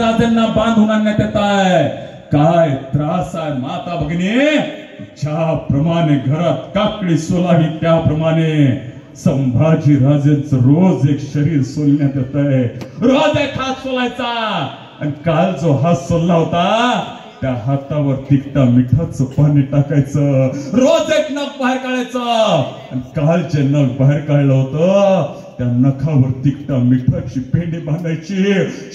राजांना बांधून आणण्यात येत आहे. काय त्रास आहे माता भगिनी. ज्याप्रमाणे घरात काकडी सोलावी त्याप्रमाणे संभाजी राजेंचं रोज एक शरीर सोलण्यात येत आहे. रोज एक हात सोलायचा. आणि काल जो हात सोलला होता त्या हातावर तिखटा मिठाचं पाणी टाकायचं. रोज एक नख बाहेर काढायचं. आणि काल जे नख बाहेर काढलं होतं त्या नखावर तिखटा मिठाची पेंडी बांधायची.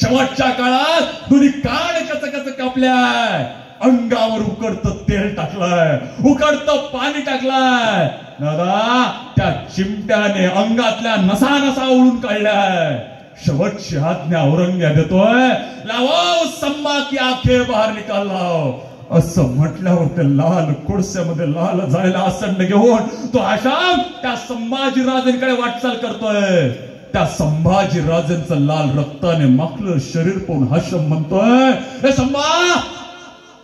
शेवटच्या काळात दोन्ही कान कच कापल्याय. अंगावर उकडतं तेल टाकलंय. उकडतं पाणी टाकलंय. दादा त्या चिमट्याने अंगातल्या नसा नसा ओळून काढल्याय. शेवटची आज्ञा औरंग्या देतोय. लावो संभा की आखे बाहेर निकाल लाव. असं म्हटल्यावर ते लाल कोळस्यामध्ये लाल जायला आसंड घेऊन तो आशाम त्या संभाजी राजांकडे वाटचाल करतोय. त्या संभाजी राजांचं लाल रक्ताने माखलं शरीर पाहून हाशम म्हणतोय, हे संभा,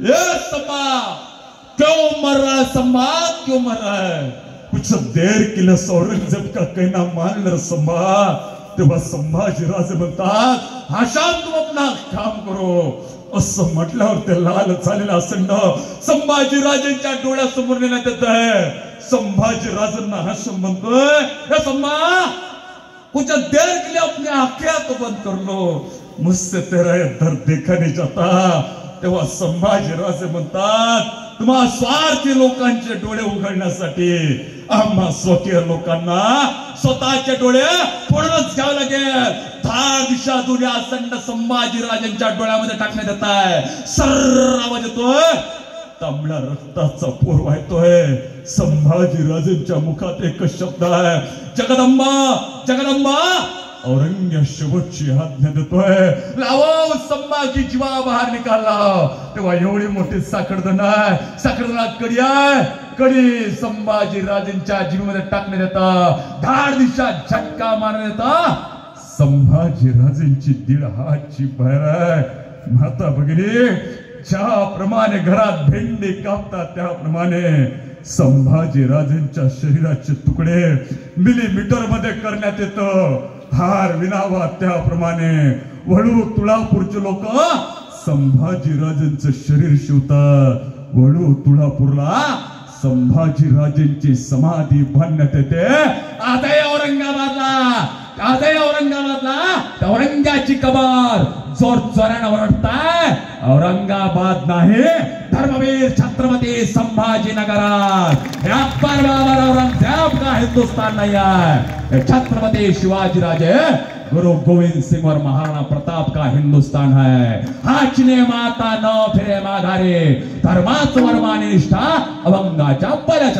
ये संभा, क्यों मर रहा है संभा, क्यों मर रहा है? कुछ देर के लिए औरंगजेब का कहना मान ले संभा. तेव्हा संभाजी राजे म्हणतात, हाशाम तुम अपना काम करो. असं म्हटल्यावर ते लाल झालेला असंड संभाजी राजेंच्या डोळ्यासमोर नेण्यात येत आहे. संभाजी राजांना हाशम म्हणतोय, हे संभा, कुछ देर के लिए अपनी आंखें तो बंद कर लो, मुझसे तेरा ये दर्द देखा नहीं जाता. तेव्हा संभाजी राजे म्हणतात, तुम्हा स्वार्थी लोकांचे डोळे उघडण्यासाठी आम्हा स्वकीय लोकांना स्वतःचे डोळे फोडूनच घ्यावं लागेल. धार दिशा दोन्ही आसंड संभाजी राजांच्या डोळ्यामध्ये टाकण्यात येत आहे. सर्र आवाज येतोय. तांबड्या रक्ताचा पोर वाहतोय. संभाजी राजांच्या मुखात एकच शब्द आहे, जगदंबा, जगदंबा. औरंग्या शेवटची आज्ञा देतोय, लावो संभाजी जीवा बाहेर निकाला. तेव्हा एवढी मोठी साखरदण आहे. साखरदणात कडी आहे. कडी संभाजी राजेंच्या जीवामध्ये टाकण्यात येतात. धाड दिशा झटका मारण्यात येतात. संभाजी राजेंची 1.5 हातची बाहेर आहे. माता भगिनी, ज्याप्रमाणे घरात भेंडी कापतात त्याप्रमाणे संभाजी राजेंच्या शरीराचे तुकडे मिलीमीटर मध्ये करण्यात येतं. हार विणावा त्याप्रमाणे वळू तुळापूरचे लोक संभाजी राजेंचं शरीर शिवतात. वळू तुळापूरला संभाजी राजेंची समाधी बांधण्यात येते. आजही औरंगाबादला, आजही औरंगाबादला औरंगाची कबर जोर जोराने ओरडताय. औरंगाबाद नाही, धर्मवीर छत्रपती संभाजीनगरात. अकबर बाबर औरंगजेब का हिंदुस्तान नहीं है. छत्रपती शिवाजी राजे गुरु गोविंद सिंह और महाराणा प्रताप का हिंदुस्तान है. हाचने माता न फिरे माघारे. धर्माच वर्माने निष्ठा अभंगाच्या बऱ्याच